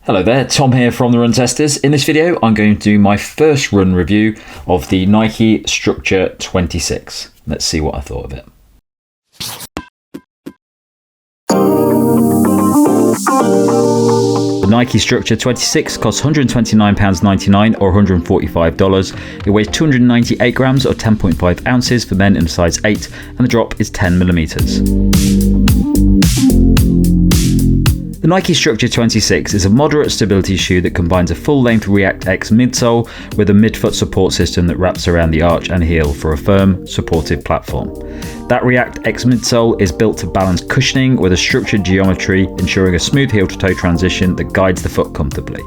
Hello there, Tom here from the Run Testers. In this video, I'm going to do my first run review of the Nike Structure 26. Let's see what I thought of it. The Nike Structure 26 costs £129.99 or $145. It weighs 298 grams or 10.5 ounces for men in a size 8, and the drop is 10 millimeters. The Nike Structure 26 is a moderate stability shoe that combines a full-length ReactX midsole with a midfoot support system that wraps around the arch and heel for a firm, supportive platform. That ReactX midsole is built to balance cushioning with a structured geometry, ensuring a smooth heel-to-toe transition that guides the foot comfortably.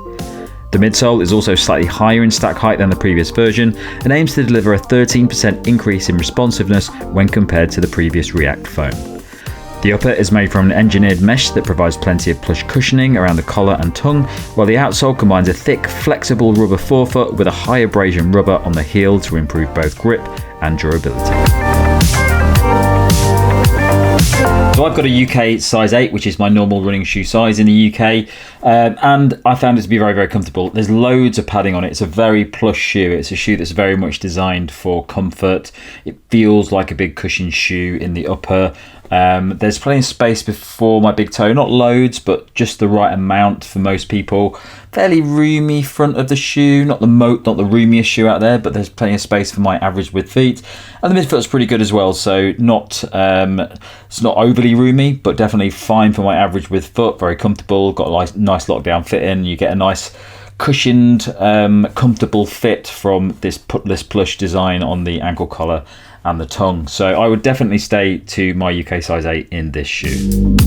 The midsole is also slightly higher in stack height than the previous version and aims to deliver a 13% increase in responsiveness when compared to the previous React foam. The upper is made from an engineered mesh that provides plenty of plush cushioning around the collar and tongue, while the outsole combines a thick, flexible rubber forefoot with a high abrasion rubber on the heel to improve both grip and durability. So I've got a UK size 8, which is my normal running shoe size in the UK, and I found it to be very, very comfortable. There's loads of padding on it. It's a very plush shoe. It's a shoe that's very much designed for comfort. It feels like a big cushion shoe in the upper. There's plenty of space before my big toe, not loads, but just the right amount for most people. Fairly roomy front of the shoe, not the roomiest shoe out there, but there's plenty of space for my average width feet. And the midfoot's pretty good as well, so it's not overly roomy, but definitely fine for my average width foot. Very comfortable, got a nice lockdown fit in. You get a nice cushioned, comfortable fit from this plush design on the ankle collar and the tongue. So I would definitely stay to my UK size 8 in this shoe.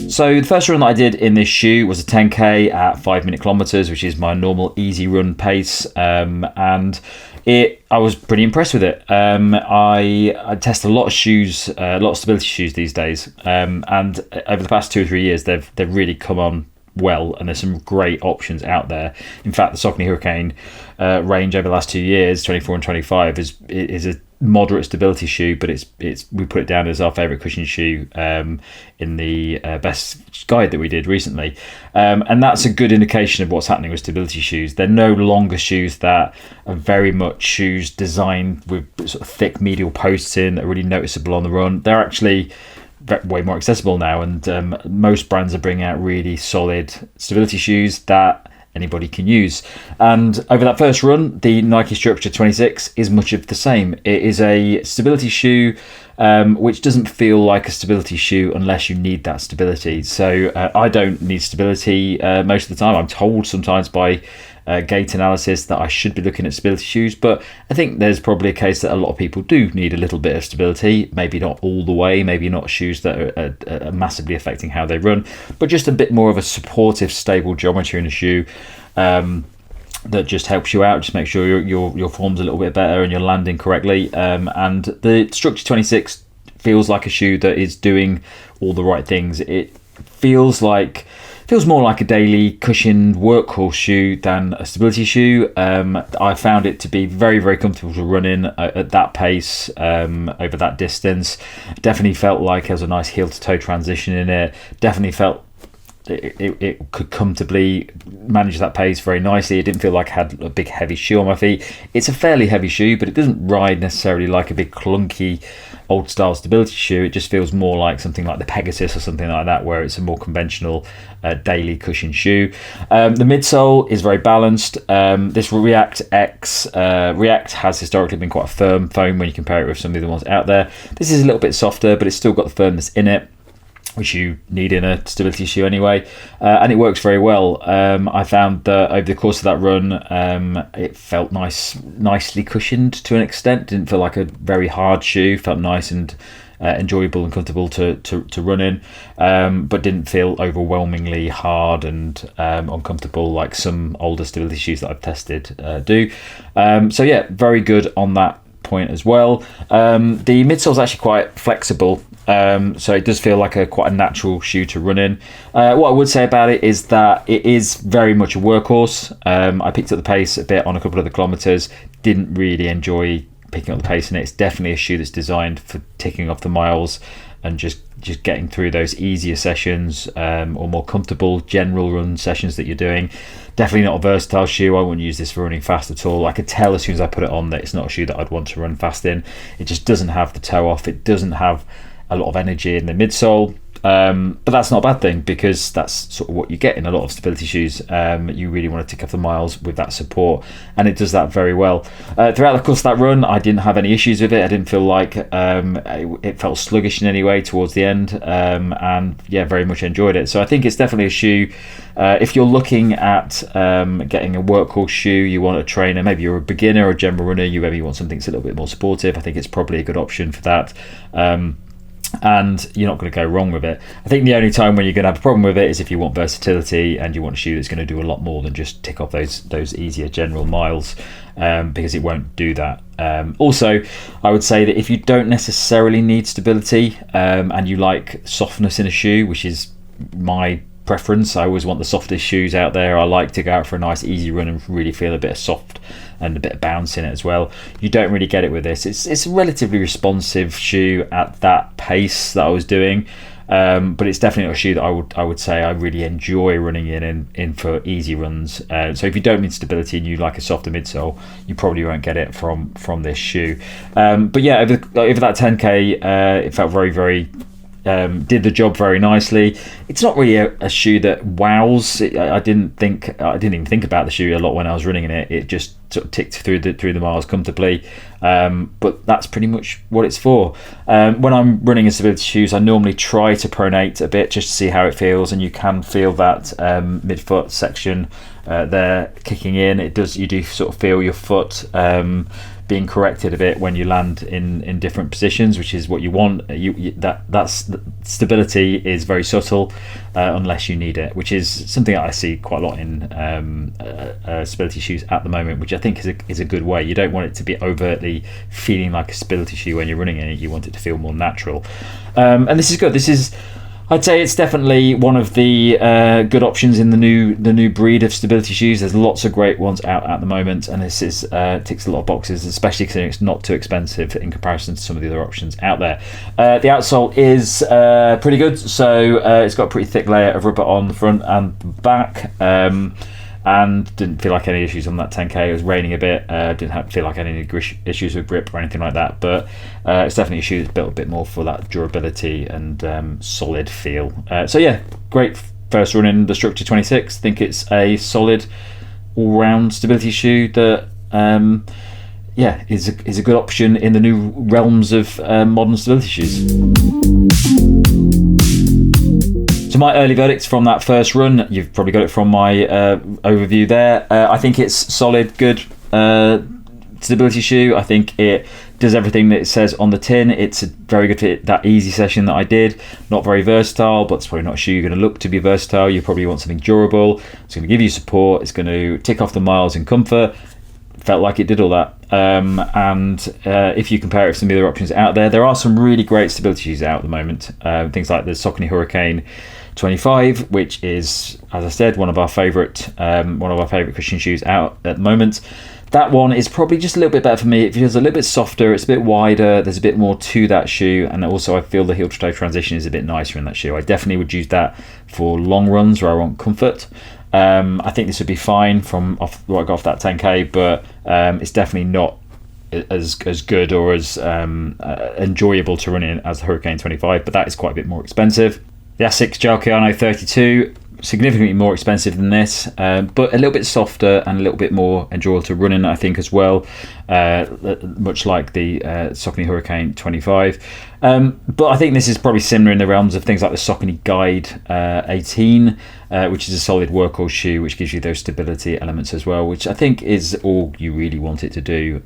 So the first run that I did in this shoe was a 10k at 5 kilometers, which is my normal easy run pace, and I was pretty impressed with it. I test a lot of shoes, a lot of stability shoes these days, and over the past 2 or 3 years they've really come on well, and there's some great options out there. In fact, the Saucony Hurricane range over the last 2 years, 24 and 25, is a moderate stability shoe, but we put it down as our favorite cushion shoe in the best guide that we did recently, and that's a good indication of what's happening with stability shoes. They're no longer shoes that are very much shoes designed with sort of thick medial posts in that are really noticeable on the run. They're actually way more accessible now, and most brands are bringing out really solid stability shoes that anybody can use. And over that first run, the Nike Structure 26 is much of the same. It is a stability shoe which doesn't feel like a stability shoe unless you need that stability. So I don't need stability most of the time. I'm told sometimes by gait analysis that I should be looking at stability shoes, but I think there's probably a case that a lot of people do need a little bit of stability, maybe not all the way, maybe not shoes that are massively affecting how they run, but just a bit more of a supportive, stable geometry in a shoe that just helps you out, just make sure your form's a little bit better and you're landing correctly. And the Structure 26 feels like a shoe that is doing all the right things. It feels more like a daily cushioned workhorse shoe than a stability shoe. I found it to be very, very comfortable to run in at that pace, over that distance. Definitely felt like there was a nice heel to toe transition in it. Definitely felt it could comfortably manage that pace very nicely. It didn't feel like I had a big heavy shoe on my feet. It's a fairly heavy shoe, but it doesn't ride necessarily like a big clunky old style stability shoe. It just feels more like something like the Pegasus or something like that, where it's a more conventional daily cushion shoe. The midsole is very balanced. This ReactX React has historically been quite a firm foam when you compare it with some of the other ones out there. This is a little bit softer, but it's still got the firmness in it, which you need in a stability shoe anyway, and it works very well. I found that over the course of that run, it felt nicely cushioned to an extent. Didn't feel like a very hard shoe. Felt nice and enjoyable and comfortable to run in, but didn't feel overwhelmingly hard and uncomfortable like some older stability shoes that I've tested do. So yeah, very good on that point as well. The midsole is actually quite flexible, so it does feel like quite a natural shoe to run in. What I would say about it is that it is very much a workhorse. I picked up the pace a bit on a couple of the kilometers, didn't really enjoy picking up the pace in it. It's definitely a shoe that's designed for ticking off the miles and just just getting through those easier sessions or more comfortable general run sessions that you're doing. Definitely not a versatile shoe. I wouldn't use this for running fast at all. I could tell as soon as I put it on that it's not a shoe that I'd want to run fast in. It just doesn't have the toe off. It doesn't have a lot of energy in the midsole. But that's not a bad thing, because that's sort of what you get in a lot of stability shoes. You really want to tick off the miles with that support, and it does that very well. Throughout the course of that run, I didn't have any issues with it. I didn't feel like it felt sluggish in any way towards the end, and yeah, very much enjoyed it. So I think it's definitely a shoe. If you're looking at getting a workhorse shoe, you want a trainer, maybe you're a beginner or a general runner, you maybe want something that's a little bit more supportive, I think it's probably a good option for that. And you're not going to go wrong with it. I think the only time when you're going to have a problem with it is if you want versatility and you want a shoe that's going to do a lot more than just tick off those easier general miles, because it won't do that. Also, I would say that if you don't necessarily need stability and you like softness in a shoe, which is my preference, I always want the softest shoes out there. I like to go out for a nice easy run and really feel a bit of soft and a bit of bounce in it as well. You don't really get it with this. It's a relatively responsive shoe at that pace that I was doing, but it's definitely a shoe that I would say I really enjoy running in for easy runs. So if you don't need stability and you like a softer midsole, you probably won't get it from this shoe. But yeah, over that 10k, it felt very, very did the job very nicely. It's not really a shoe that wows. I didn't even think about the shoe a lot when I was running in it. It just sort of ticked through the miles comfortably. But that's pretty much what it's for. When I'm running in stability shoes, I normally try to pronate a bit just to see how it feels, and you can feel that midfoot section there kicking in. You do sort of feel your foot being corrected a bit when you land in different positions, which is what you want. That's stability is very subtle unless you need it, which is something that I see quite a lot in stability shoes at the moment, which I think is a good way. You don't want it to be overtly feeling like a stability shoe when you're running in it. You want it to feel more natural, and this is good. I'd say it's definitely one of the good options in the new breed of stability shoes. There's lots of great ones out at the moment, and this ticks a lot of boxes, especially considering it's not too expensive in comparison to some of the other options out there. The outsole is pretty good, so it's got a pretty thick layer of rubber on the front and back. And didn't feel like any issues on that 10k. It was raining a bit, didn't feel like any issues with grip or anything like that, but it's definitely a shoe that's built a bit more for that durability and solid feel. So yeah, great first run in the Structure 26. I think it's a solid all-round stability shoe that is a good option in the new realms of modern stability shoes. So my early verdicts from that first run, you've probably got it from my overview there. I think it's solid, good stability shoe. I think it does everything that it says on the tin. It's a very good fit. That easy session that I did, not very versatile, but it's probably not a shoe you're going to look to be versatile. You probably want something durable. It's going to give you support. It's going to tick off the miles in comfort. Felt like it did all that. If you compare it to some of the other options out there, there are some really great stability shoes out at the moment. Things like the Saucony Hurricane 25, which is, as I said, one of our favorite Christian shoes out at the moment. That one is probably just a little bit better for me. It feels a little bit softer, it's a bit wider, there's a bit more to that shoe, and also I feel the heel to toe transition is a bit nicer in that shoe. I definitely would use that for long runs where I want comfort. I think this would be fine from what I got off that 10k, but it's definitely not as good or as enjoyable to run in as the Hurricane 25, but that is quite a bit more expensive. The Asics Jalciano 32, significantly more expensive than this, but a little bit softer and a little bit more enjoyable to run in, I think, as well, much like the Saucony Hurricane 25. But I think this is probably similar in the realms of things like the Saucony Guide 18, which is a solid workhorse shoe, which gives you those stability elements as well, which I think is all you really want it to do.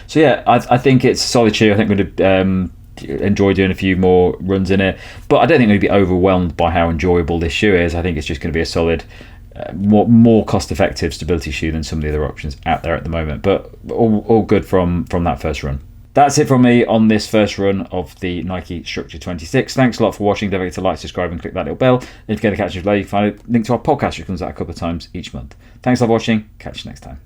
So yeah, I think it's a solid shoe. I think we're going to enjoy doing a few more runs in it, but I don't think I'm going to be overwhelmed by how enjoyable this shoe is. I think it's just going to be a solid, more cost-effective stability shoe than some of the other options out there at the moment, but all good from that first run. That's it from me on this first run of the Nike Structure 26. Thanks a lot for watching. Don't forget to like, subscribe and click that little bell. And if you're going to catch us later, you find a link to our podcast, which comes out a couple of times each month. Thanks for watching. Catch you next time.